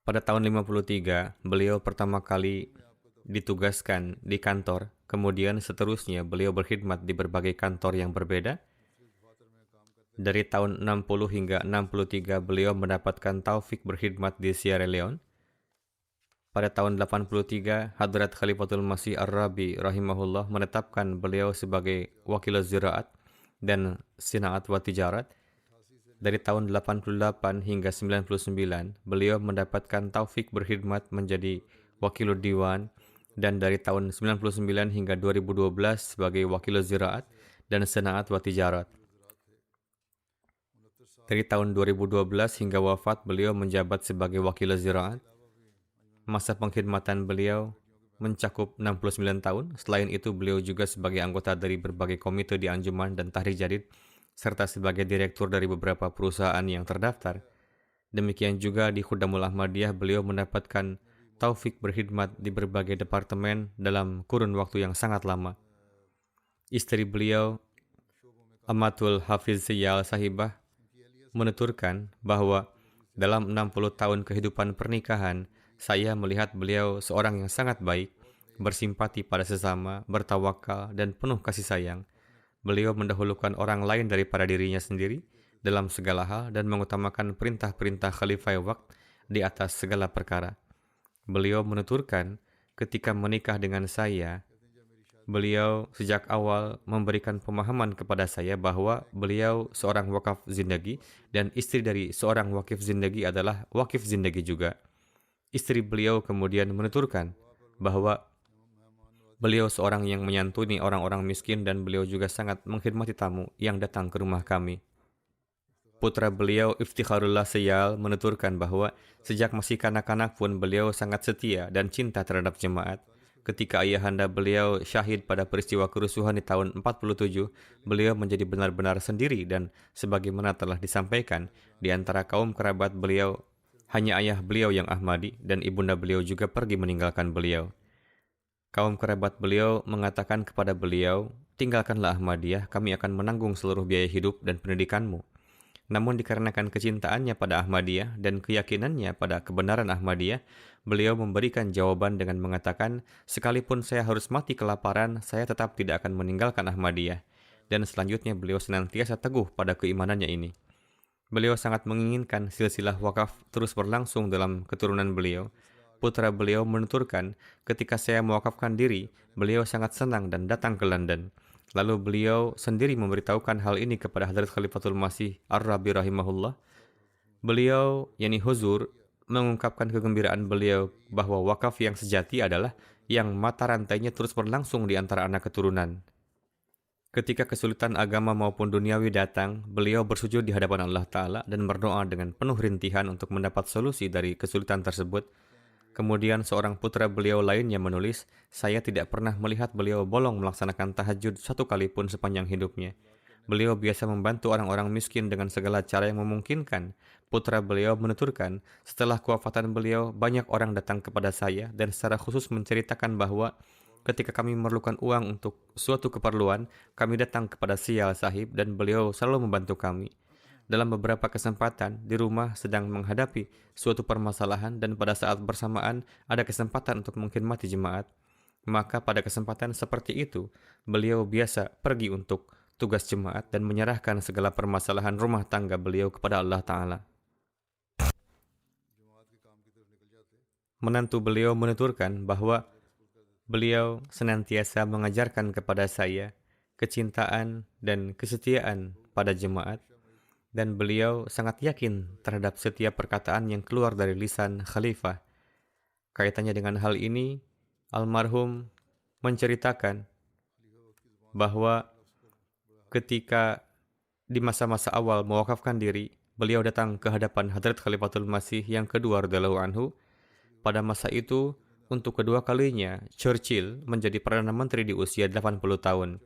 Pada tahun 53, beliau pertama kali ditugaskan di kantor, kemudian seterusnya beliau berkhidmat di berbagai kantor yang berbeda. Dari tahun 60 hingga 63, beliau mendapatkan taufik berkhidmat di Sierra Leone. Pada tahun 83, Hadrat Khalifatul Masih Ar-Rabi rahimahullah menetapkan beliau sebagai wakil ziraat dan sinaat wa tijarat. Dari tahun 88 hingga 99, beliau mendapatkan taufik berkhidmat menjadi wakil diwan, dan dari tahun 99 hingga 2012 sebagai wakil ziraat dan sinaat wa tijarat. Dari tahun 2012 hingga wafat, beliau menjabat sebagai wakil ziraat. Masa pengkhidmatan beliau mencakup 69 tahun. Selain itu, beliau juga sebagai anggota dari berbagai komite di Anjuman dan Tahrik Jadid, serta sebagai direktur dari beberapa perusahaan yang terdaftar. Demikian juga di Khudamul Ahmadiyah, beliau mendapatkan taufik berkhidmat di berbagai departemen dalam kurun waktu yang sangat lama. Istri beliau, Amatul Hafiz Siyal Sahibah, menuturkan bahwa dalam 60 tahun kehidupan pernikahan, saya melihat beliau seorang yang sangat baik, bersimpati pada sesama, bertawakal, dan penuh kasih sayang. Beliau mendahulukan orang lain daripada dirinya sendiri dalam segala hal dan mengutamakan perintah-perintah Khalifah Waqt di atas segala perkara. Beliau menuturkan, ketika menikah dengan saya, beliau sejak awal memberikan pemahaman kepada saya bahwa beliau seorang wakaf zindagi dan istri dari seorang wakif zindagi adalah wakif zindagi juga. Istri beliau kemudian menuturkan bahwa beliau seorang yang menyantuni orang-orang miskin dan beliau juga sangat mengkhidmati tamu yang datang ke rumah kami. Putra beliau Iftikharullah Siyal menuturkan bahwa sejak masih kanak-kanak pun beliau sangat setia dan cinta terhadap jemaat. Ketika ayahanda beliau syahid pada peristiwa kerusuhan di tahun 47, beliau menjadi benar-benar sendiri dan sebagaimana telah disampaikan, di antara kaum kerabat beliau, hanya ayah beliau yang Ahmadi dan ibunda beliau juga pergi meninggalkan beliau. Kaum kerabat beliau mengatakan kepada beliau, tinggalkanlah Ahmadiyah, kami akan menanggung seluruh biaya hidup dan pendidikanmu. Namun dikarenakan kecintaannya pada Ahmadiyah dan keyakinannya pada kebenaran Ahmadiyah, beliau memberikan jawaban dengan mengatakan, sekalipun saya harus mati kelaparan, saya tetap tidak akan meninggalkan Ahmadiyah. Dan selanjutnya beliau senantiasa teguh pada keimanannya ini. Beliau sangat menginginkan silsilah wakaf terus berlangsung dalam keturunan beliau. Putra beliau menuturkan, ketika saya mewakafkan diri, beliau sangat senang dan datang ke London. Lalu beliau sendiri memberitahukan hal ini kepada Hadrat Khalifatul Masih Ar-Rabi rahimahullah. Beliau, yakni Huzur, mengungkapkan kegembiraan beliau bahwa wakaf yang sejati adalah yang mata rantainya terus berlangsung di antara anak keturunan. Ketika kesulitan agama maupun duniawi datang, beliau bersujud di hadapan Allah Ta'ala dan berdoa dengan penuh rintihan untuk mendapat solusi dari kesulitan tersebut. Kemudian seorang putra beliau lainnya menulis, saya tidak pernah melihat beliau bolong melaksanakan tahajud satu kali pun sepanjang hidupnya. Beliau biasa membantu orang-orang miskin dengan segala cara yang memungkinkan. Putra beliau menuturkan, setelah kewafatan beliau, banyak orang datang kepada saya dan secara khusus menceritakan bahwa ketika kami memerlukan uang untuk suatu keperluan, kami datang kepada Sial Sahib dan beliau selalu membantu kami. Dalam beberapa kesempatan, di rumah sedang menghadapi suatu permasalahan dan pada saat bersamaan ada kesempatan untuk mengkhidmati jemaat. Maka pada kesempatan seperti itu, beliau biasa pergi untuk tugas jemaat dan menyerahkan segala permasalahan rumah tangga beliau kepada Allah Ta'ala. Menantu beliau menuturkan bahwa beliau senantiasa mengajarkan kepada saya kecintaan dan kesetiaan pada jemaat, dan beliau sangat yakin terhadap setiap perkataan yang keluar dari lisan khalifah. Kaitannya dengan hal ini, almarhum menceritakan bahwa ketika di masa-masa awal mewakafkan diri, beliau datang ke hadapan Hadrat Khalifatul Masih yang kedua radhiyallahu anhu. Pada masa itu, untuk kedua kalinya, Churchill menjadi Perdana Menteri di usia 80 tahun.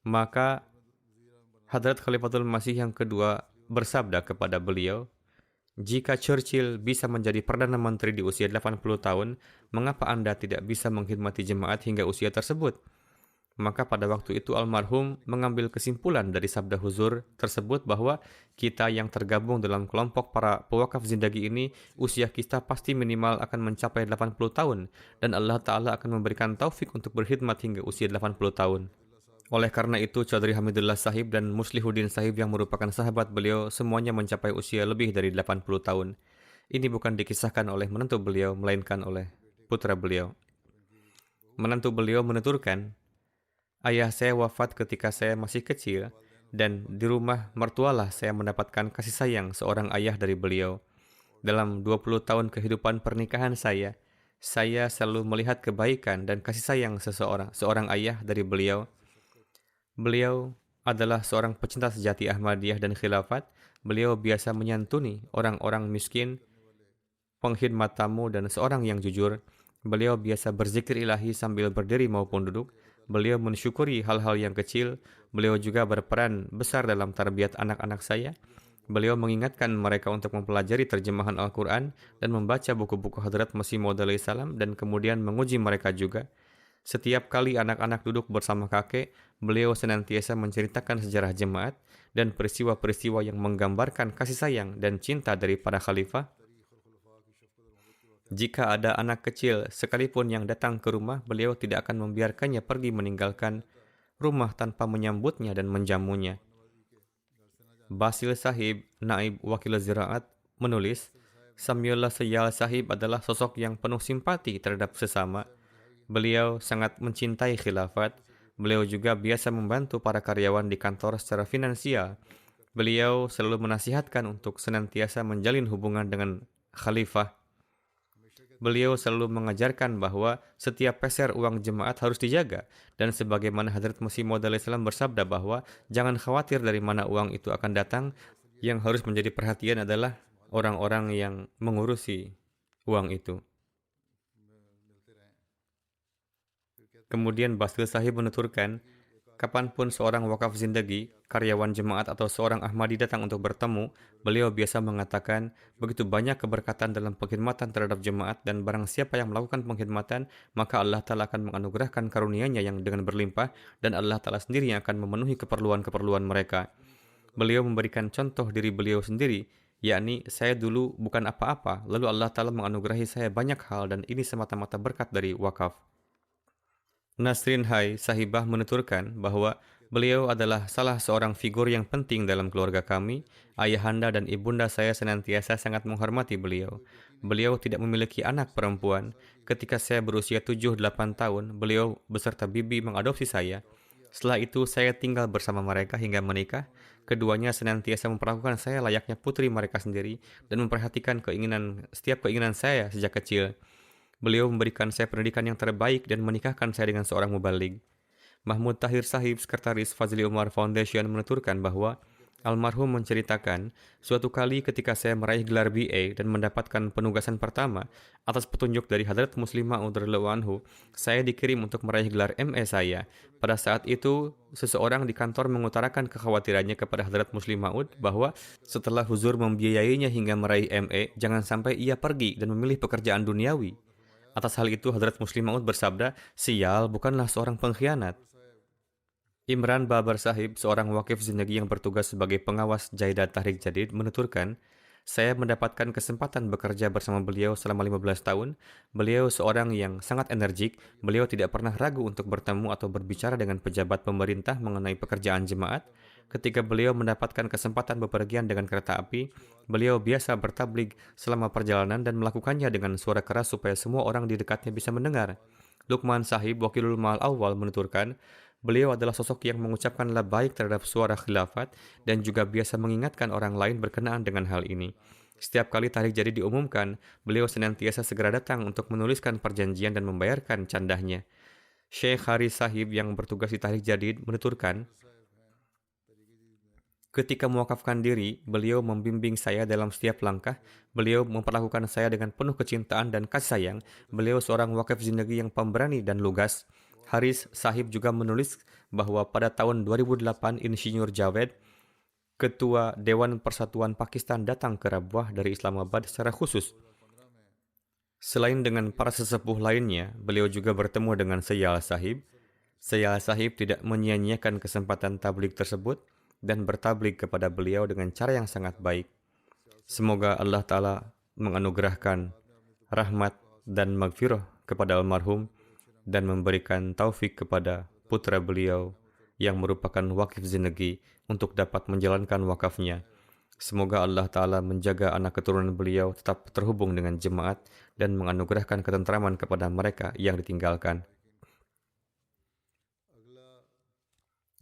Maka Hadrat Khalifatul Masih yang kedua bersabda kepada beliau, "Jika Churchill bisa menjadi Perdana Menteri di usia 80 tahun, mengapa Anda tidak bisa mengkhidmati jemaat hingga usia tersebut?" Maka pada waktu itu almarhum mengambil kesimpulan dari sabda huzur tersebut bahwa kita yang tergabung dalam kelompok para pewakaf zindagi ini, usia kita pasti minimal akan mencapai 80 tahun dan Allah Ta'ala akan memberikan taufik untuk berkhidmat hingga usia 80 tahun. Oleh karena itu, Chaudhry Hamidullah Sahib dan Muslihuddin Sahib yang merupakan sahabat beliau semuanya mencapai usia lebih dari 80 tahun. Ini bukan dikisahkan oleh menantu beliau, melainkan oleh putra beliau. Menantu beliau menuturkan, "Ayah saya wafat ketika saya masih kecil, dan di rumah mertualah saya mendapatkan kasih sayang seorang ayah dari beliau. Dalam 20 tahun kehidupan pernikahan saya selalu melihat kebaikan dan kasih sayang seorang ayah dari beliau. Beliau adalah seorang pecinta sejati Ahmadiyah dan khilafat. Beliau biasa menyantuni orang-orang miskin, pengkhidmat tamu, dan seorang yang jujur. Beliau biasa berzikir ilahi sambil berdiri maupun duduk. Beliau mensyukuri hal-hal yang kecil. Beliau juga berperan besar dalam tarbiyat anak-anak saya. Beliau mengingatkan mereka untuk mempelajari terjemahan Al-Quran dan membaca buku-buku Hadrat Masih Maud alaihi salam dan kemudian menguji mereka juga. Setiap kali anak-anak duduk bersama kakek, beliau senantiasa menceritakan sejarah jemaat dan peristiwa-peristiwa yang menggambarkan kasih sayang dan cinta dari para khalifah. Jika ada anak kecil sekalipun yang datang ke rumah, beliau tidak akan membiarkannya pergi meninggalkan rumah tanpa menyambutnya dan menjamunya." Basil Sahib, Naib Wakil Ziraat, menulis, Samiullah Syal Sahib adalah sosok yang penuh simpati terhadap sesama. Beliau sangat mencintai khilafat. Beliau juga biasa membantu para karyawan di kantor secara finansial. Beliau selalu menasihatkan untuk senantiasa menjalin hubungan dengan khalifah. Beliau selalu mengajarkan bahwa setiap peser uang jemaat harus dijaga, dan sebagaimana Hadrat Masih Maud alaihi salam bersabda bahwa jangan khawatir dari mana uang itu akan datang, yang harus menjadi perhatian adalah orang-orang yang mengurusi uang itu. Kemudian Basil Sahib menuturkan, kapanpun seorang wakaf zindagi, karyawan jemaat atau seorang Ahmadi datang untuk bertemu, beliau biasa mengatakan, begitu banyak keberkatan dalam pengkhidmatan terhadap jemaat, dan barang siapa yang melakukan pengkhidmatan, maka Allah Ta'ala akan menganugerahkan karunia-Nya yang dengan berlimpah, dan Allah Ta'ala sendiri yang akan memenuhi keperluan-keperluan mereka. Beliau memberikan contoh diri beliau sendiri, yakni saya dulu bukan apa-apa, lalu Allah Ta'ala menganugerahi saya banyak hal, dan ini semata-mata berkat dari wakaf. Nasrin Hai Sahibah menuturkan bahwa beliau adalah salah seorang figur yang penting dalam keluarga kami. Ayahanda dan ibunda saya senantiasa sangat menghormati beliau. Beliau tidak memiliki anak perempuan. Ketika saya berusia 7-8 tahun, beliau beserta bibi mengadopsi saya. Setelah itu, saya tinggal bersama mereka hingga menikah. Keduanya senantiasa memperlakukan saya layaknya putri mereka sendiri dan memperhatikan setiap keinginan saya sejak kecil. Beliau memberikan saya pendidikan yang terbaik dan menikahkan saya dengan seorang mubaligh. Mahmud Tahir Sahib, Sekretaris Fazli Umar Foundation, menuturkan bahwa almarhum menceritakan, suatu kali ketika saya meraih gelar BA dan mendapatkan penugasan pertama atas petunjuk dari Hadrat Muslim Maud radhiyallahu anhu, saya dikirim untuk meraih gelar MA saya. Pada saat itu, seseorang di kantor mengutarakan kekhawatirannya kepada Hadrat Muslim Maud bahwa setelah huzur membiayainya hingga meraih MA, jangan sampai ia pergi dan memilih pekerjaan duniawi. Atas hal itu, Hadrat Muslim Maud bersabda, sial bukanlah seorang pengkhianat. Imran Babar Sahib, seorang wakif zindagi yang bertugas sebagai pengawas Jaidah Tahrik Jadid, menuturkan, saya mendapatkan kesempatan bekerja bersama beliau selama 15 tahun. Beliau seorang yang sangat energik. Beliau tidak pernah ragu untuk bertemu atau berbicara dengan pejabat pemerintah mengenai pekerjaan jemaat. Ketika beliau mendapatkan kesempatan bepergian dengan kereta api, beliau biasa bertablig selama perjalanan dan melakukannya dengan suara keras supaya semua orang di dekatnya bisa mendengar. Lukman Sahib, Wakilul Mal Awal, menuturkan, beliau adalah sosok yang mengucapkan labaik terhadap suara khilafat dan juga biasa mengingatkan orang lain berkenaan dengan hal ini. Setiap kali tarik jadi diumumkan, beliau senantiasa segera datang untuk menuliskan perjanjian dan membayarkan candahnya. Syekh Haris Sahib yang bertugas di Tahrik Jadid menuturkan, ketika mewakafkan diri, beliau membimbing saya dalam setiap langkah. Beliau memperlakukan saya dengan penuh kecintaan dan kasih sayang. Beliau seorang wakif zindagi yang pemberani dan lugas. Haris Sahib juga menulis bahwa pada tahun 2008, Insinyur Javed, Ketua Dewan Persatuan Pakistan, datang ke Rabwah dari Islamabad secara khusus. Selain dengan para sesepuh lainnya, beliau juga bertemu dengan Sayyal Sahib. Sayyal Sahib tidak menyia-nyiakan kesempatan tabligh tersebut dan bertabligh kepada beliau dengan cara yang sangat baik. Semoga Allah Ta'ala menganugerahkan rahmat dan maghfirah kepada almarhum dan memberikan taufik kepada putra beliau yang merupakan wakif zindagi untuk dapat menjalankan wakafnya. Semoga Allah Ta'ala menjaga anak keturunan beliau tetap terhubung dengan jemaat dan menganugerahkan ketentraman kepada mereka yang ditinggalkan.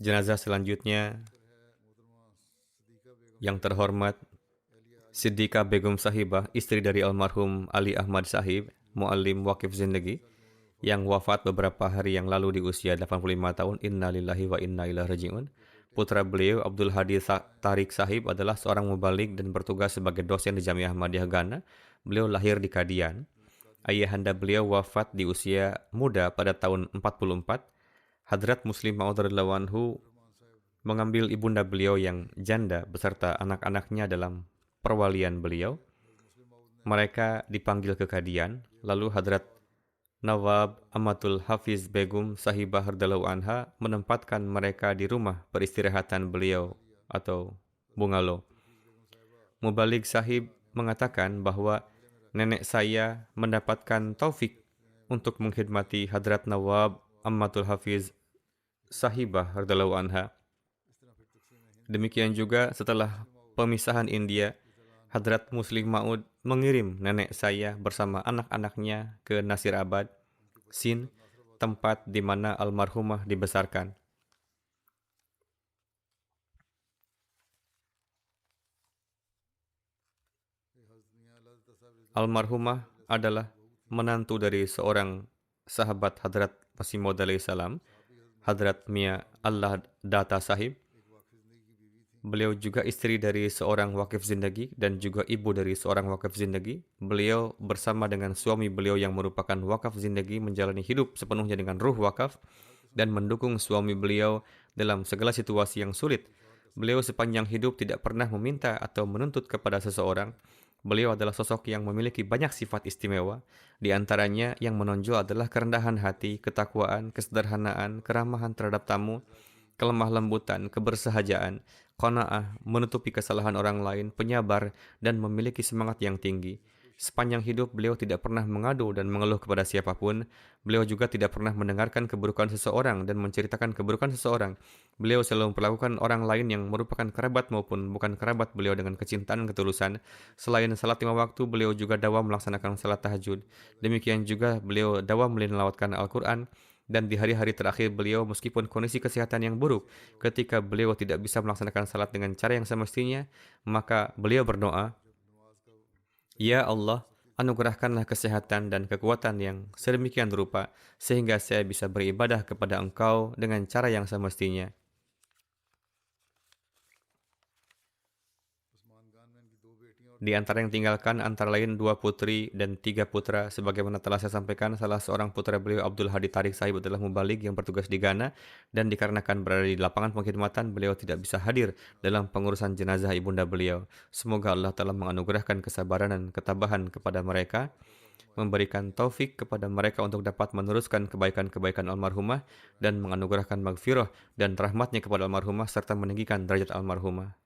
Jenazah selanjutnya, yang terhormat Siddiqah Begum Sahibah, istri dari almarhum Ali Ahmad Sahib, muallim wakif zindagi, yang wafat beberapa hari yang lalu di usia 85 tahun. Inna lillahi wa inna ilaihi raji'un. Putra beliau, Abdul Hadi Tarik Sahib, adalah seorang mubalik dan bertugas sebagai dosen di Jamiah Ahmadiyah Ghana. Beliau lahir di Kadian. Ayahanda beliau wafat di usia muda pada tahun 44. Hadrat Muslim Maud radhiyallahu anhu mengambil ibunda beliau yang janda beserta anak-anaknya dalam perwalian beliau. Mereka dipanggil ke Kadian, lalu Hadrat Nawab Amatul Hafiz Begum Sahibah radhiyallahu anha menempatkan mereka di rumah peristirahatan beliau atau bungalow. Mubalik Sahib mengatakan bahwa nenek saya mendapatkan taufik untuk mengkhidmati Hadrat Nawab Amatul Hafiz Sahibah radhiyallahu anha. Demikian juga setelah pemisahan India, Hadrat Muslim Maud mengirim nenek saya bersama anak-anaknya ke Nasirabad, Sindh, tempat di mana almarhumah dibesarkan. Almarhumah adalah menantu dari seorang sahabat Hadrat Masih Maud alaihi salam, Hadrat Mia Allah Data Sahib. Beliau juga istri dari seorang wakif zindagi dan juga ibu dari seorang wakif zindagi. Beliau bersama dengan suami beliau yang merupakan wakaf zindagi menjalani hidup sepenuhnya dengan ruh wakaf dan mendukung suami beliau dalam segala situasi yang sulit. Beliau sepanjang hidup tidak pernah meminta atau menuntut kepada seseorang. Beliau adalah sosok yang memiliki banyak sifat istimewa. Di antaranya yang menonjol adalah kerendahan hati, ketakwaan, kesederhanaan, keramahan terhadap tamu, kelemah lembutan, kebersahajaan, qanaah, menutupi kesalahan orang lain, penyabar, dan memiliki semangat yang tinggi. Sepanjang hidup, beliau tidak pernah mengadu dan mengeluh kepada siapapun. Beliau juga tidak pernah mendengarkan keburukan seseorang dan menceritakan keburukan seseorang. Beliau selalu memperlakukan orang lain yang merupakan kerabat maupun bukan kerabat beliau dengan kecintaan dan ketulusan. Selain salat 5 waktu, beliau juga dawam melaksanakan salat tahajud. Demikian juga beliau dawam melawatkan Al-Quran. Dan di hari-hari terakhir beliau, meskipun kondisi kesehatan yang buruk, ketika beliau tidak bisa melaksanakan salat dengan cara yang semestinya, maka beliau berdoa, Ya Allah, anugerahkanlah kesehatan dan kekuatan yang sedemikian rupa, sehingga saya bisa beribadah kepada Engkau dengan cara yang semestinya. Di antara yang tinggalkan antara lain 2 putri dan 3 putra. Sebagaimana telah saya sampaikan, salah seorang putra beliau, Abdul Hadi Tarik Sahib, adalah mubalik yang bertugas di Ghana, dan dikarenakan berada di lapangan pengkhidmatan, beliau tidak bisa hadir dalam pengurusan jenazah ibunda beliau. Semoga Allah telah menganugerahkan kesabaran dan ketabahan kepada mereka. memberikan taufik kepada mereka untuk dapat meneruskan kebaikan-kebaikan almarhumah dan menganugerahkan maghfirah dan rahmatnya kepada almarhumah serta meninggikan derajat almarhumah.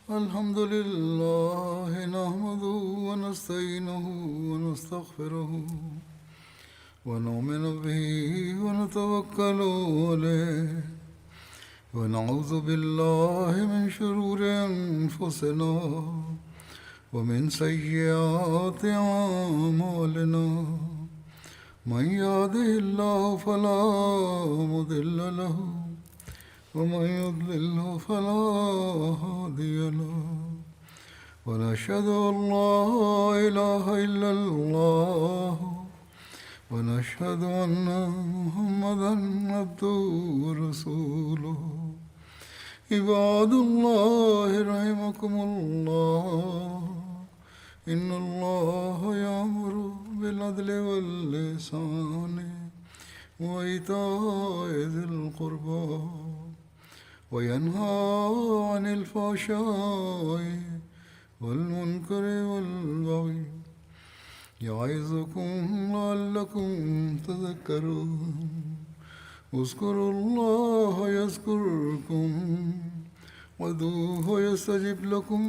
الحمد لله نحمده ونستعينه ونستغفره ونؤمن به ونتوكل عليه ونعوذ بالله من شرور أنفسنا ومن سيئات أعمالنا من يهده الله فلا مضل له ومن يضلله فلا هادي له ونشهد أن لا إله إلا الله ونشهد أن محمدا عبده ورسوله عباد الله رحمكم الله إن الله يأمر بالعدل والإحسان وإيتاء ذي القربى وينهى عن الفحشاء والمنكر والبغي يعظكم لعلكم تذكرون اذكروا الله يذكركم وادعوه يستجب لكم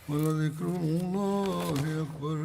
ولذكر الله أكبر.